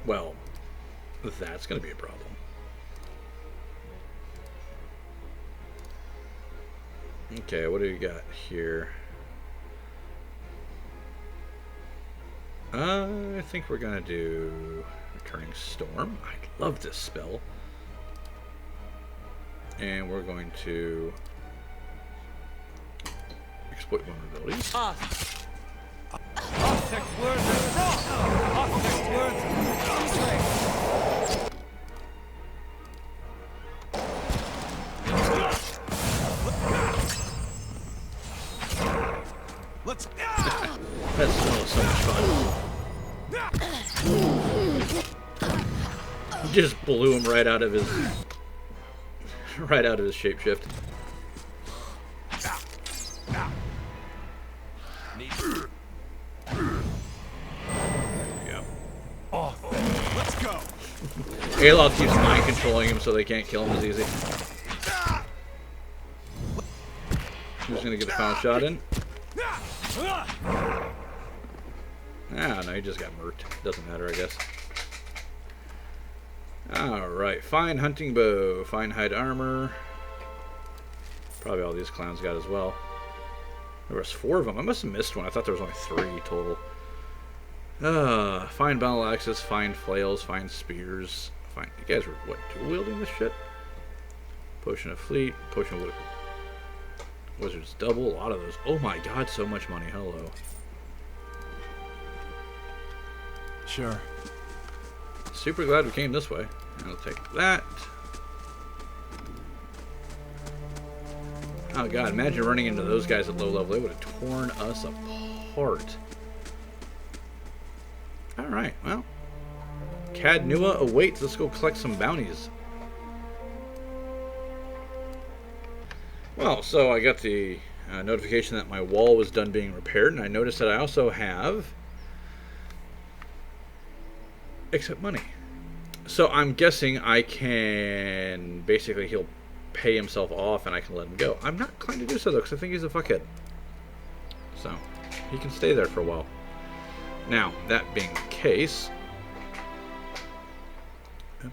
Well, that's going to be a problem. Okay, what do you got here? I think we're going to do Returning Storm. I love this spell. And we're going to exploit vulnerabilities. Let's That smells so much fun. He just blew him right out of his shapeshift. let's go. Aloth keeps mind controlling him so they can't kill him as easy. Who's gonna get the final shot in? Ah, no, he just got murked. Doesn't matter, I guess. Alright, fine hunting bow, fine hide armor. Probably all these clowns got as well. There was 4 of them. I must have missed one. I thought there was only 3 total. Fine battle axes, fine flails, fine spears. Fine. You guys were, what, dual wielding this shit? Potion of fleet, potion of wizards double, a lot of those. Oh my god, so much money. Hello. Sure. Super glad we came this way. I'll take that. Oh god, imagine running into those guys at low level. They would have torn us apart. Alright, well. Cadnua awaits. Let's go collect some bounties. Well, so I got the notification that my wall was done being repaired, and I noticed that I also have accept money. So I'm guessing I can basically, he'll pay himself off and I can let him go. I'm not inclined to do so though, because I think he's a fuckhead. So he can stay there for a while. Now, that being the case, we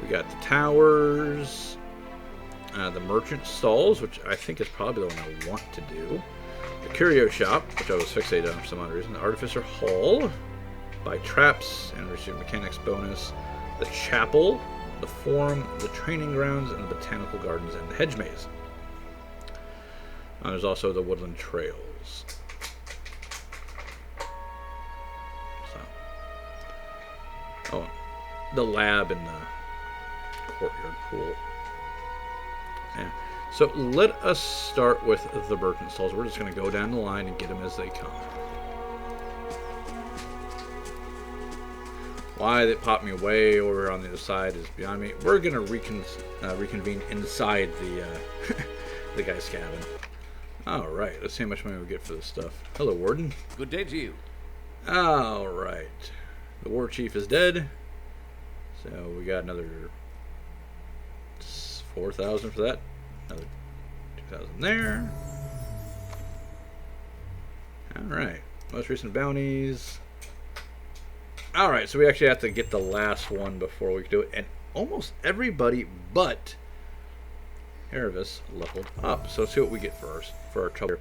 got the towers, the merchant stalls, which I think is probably the one I want to do, the curio shop, which I was fixated on for some odd reason, the artificer hall, buy traps and receive mechanics bonus, the chapel, the Forum, the Training Grounds, and the Botanical Gardens, and the Hedge Maze. There's also the Woodland Trails. So, oh, the lab and the courtyard pool. Yeah. So let us start with the Birkenstalls. We're just going to go down the line and get them as they come. Why they popped me way over on the other side is beyond me. We're going to reconvene inside the the guy's cabin. Alright, let's see how much money we get for this stuff. Hello, Warden. Good day to you. Alright. The War Chief is dead. So we got another 4,000 for that. Another 2,000 there. Alright. Most recent bounties. Alright, so we actually have to get the last one before we can do it. And almost everybody but Erebus leveled up. So let's see what we get for our trouble.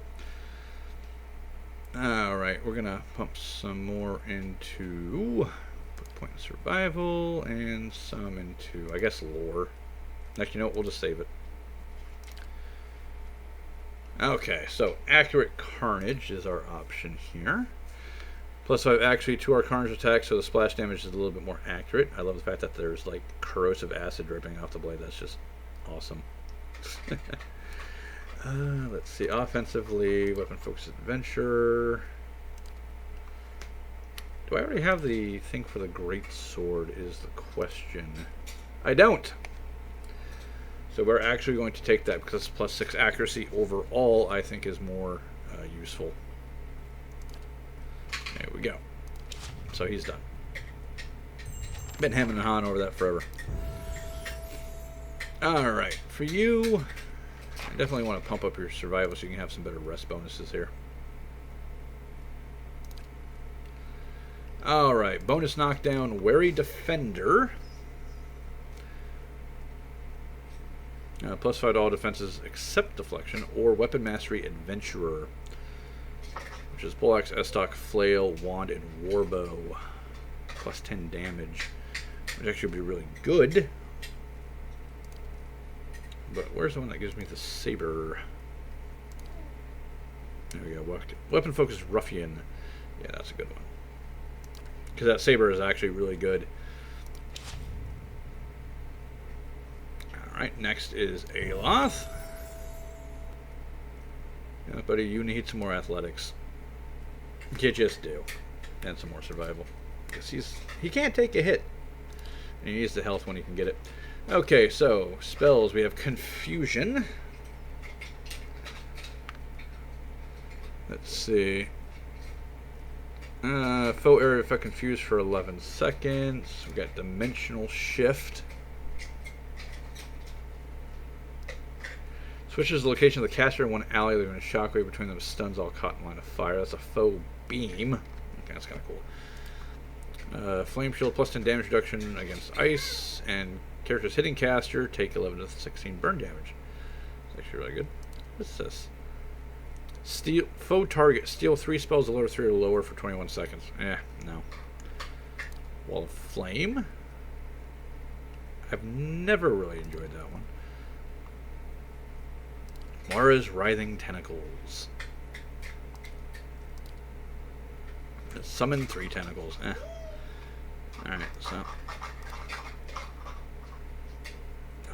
Alright, we're going to pump some more into point of survival and some into, I guess, lore. Actually, you know what? We'll just save it. Okay, so accurate carnage is our option here. Plus 5 actually to our carnage attack, so the splash damage is a little bit more accurate. I love the fact that there's like corrosive acid dripping off the blade. That's just awesome. Let's see. Offensively, weapon focused adventure. Do I already have the thing for the great sword is the question. I don't. So we're actually going to take that because plus 6 accuracy overall I think is more useful. There we go. So he's done. Been hemming and hawing over that forever. Alright, for you, I definitely want to pump up your survival so you can have some better rest bonuses here. Alright, bonus knockdown, Wary Defender. Plus 5 to all defenses except deflection, or Weapon Mastery Adventurer, which is Bullaxe, Estoc, Flail, Wand, and Warbow. Plus 10 damage, which actually would be really good. But where's the one that gives me the saber? There we go. Weapon focused ruffian. Yeah, that's a good one. Because that saber is actually really good. Alright, next is Aloth. Yeah, buddy, you need some more athletics. You just do. And some more survival. Because he can't take a hit. And he needs the health when he can get it. Okay, so spells. We have Confusion. Let's see. Foe area effect confused for 11 seconds. We got Dimensional Shift. Switches the location of the caster and one ally, leaving a shockwave between them, stuns all caught in line of fire. That's a foe beam. Okay, that's kind of cool. Flame shield plus 10 damage reduction against ice, and characters hitting caster take 11 to 16 burn damage. It's actually really good. What's this? Steal foe target. Steal 3 spells of level 3 or lower for 21 seconds. No. Wall of Flame. I've never really enjoyed that one. Mara's Writhing Tentacles. Summon 3 tentacles. Alright, so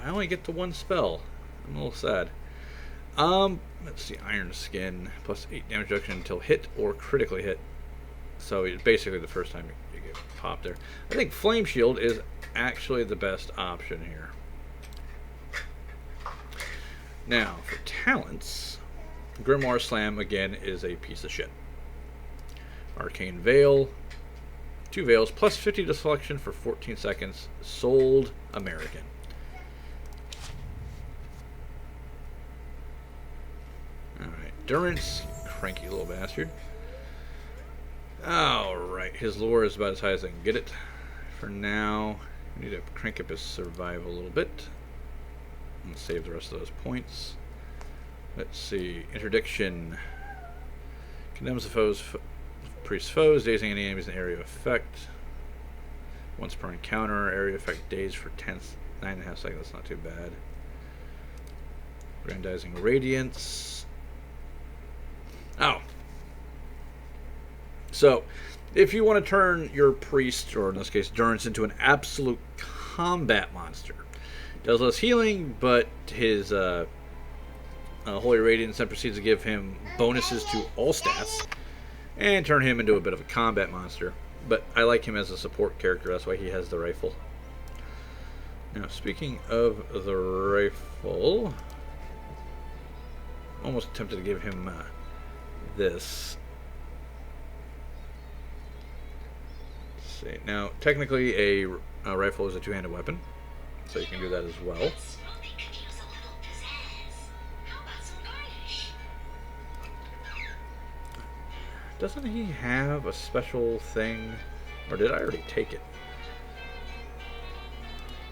I only get to 1 spell. I'm a little sad. Let's see, Iron Skin, plus 8 damage reduction until hit or critically hit. So it's basically the first time you get popped there. I think Flame Shield is actually the best option here. Now, for talents, Grimoire Slam, again, is a piece of shit. Arcane Veil, 2 Veils, plus 50 deflection for 14 seconds, sold American. Alright, Durance, cranky little bastard. Alright, his lore is about as high as I can get it. For now, we need to crank up his survival a little bit. And save the rest of those points. Let's see. Interdiction. Condemns the priest's foes, dazing any enemies in area of effect. Once per encounter, area effect dazed for 9.5 seconds. That's not too bad. Grandizing Radiance. Oh. So, if you want to turn your priest, or in this case, Durance, into an absolute combat monster, does less healing, but his Holy Radiance then proceeds to give him bonuses to all stats and turn him into a bit of a combat monster. But I like him as a support character, that's why he has the rifle. Now, speaking of the rifle, almost tempted to give him this. Let's see. Now, technically, a rifle is a two-handed weapon, so you can do that as well. Doesn't he have a special thing? Or did I already take it?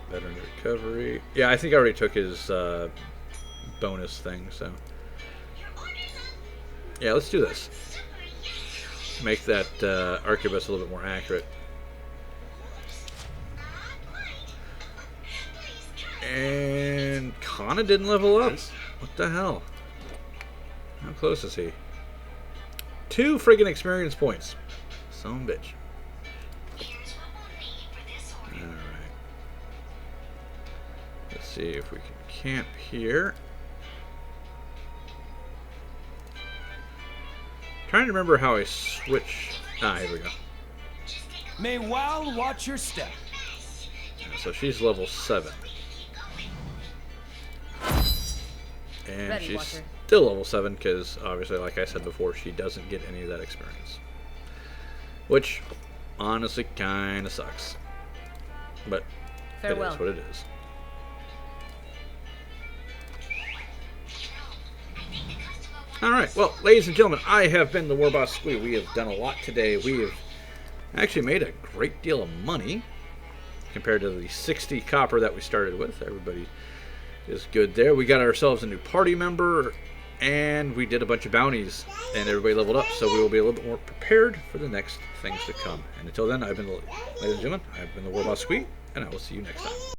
Veteran recovery. Yeah, I think I already took his bonus thing, so. Yeah, let's do this. Make that arquebus a little bit more accurate. And Kana didn't level up. What the hell? How close is he? 2 friggin' experience points. Son of a bitch. Alright. Let's see if we can camp here. Trying to remember how I switch. Ah, here we go. May Wow watch your step. So she's level 7. And Ready, she's Watcher. still level 7 because, obviously, like I said before, she doesn't get any of that experience. Which, honestly, kind of sucks. But Farewell. it is what it is. Alright, well, ladies and gentlemen, I have been the War Boss Squee. We have done a lot today. We have actually made a great deal of money compared to the 60 copper that we started with. Everybody is good there. We got ourselves a new party member, and we did a bunch of bounties, and everybody leveled up, so we will be a little bit more prepared for the next things to come. And until then, ladies and gentlemen, I've been the War Boss Squee, and I will see you next time.